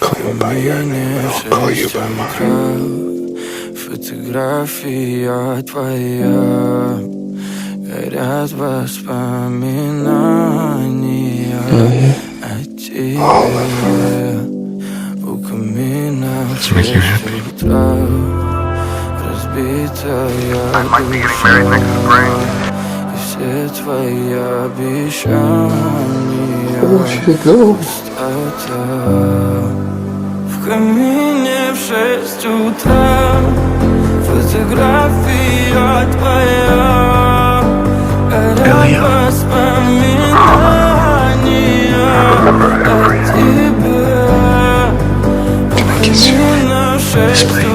Call me by your name, I'll call you by mine. Фотография твоя, горят воспоминания о тебе. У камина в 6 утра, разбитая душа, и все твои обещания пустота. В камине в 6 утра, фотография твоя, горят воспоминания о тебе. У камина в 6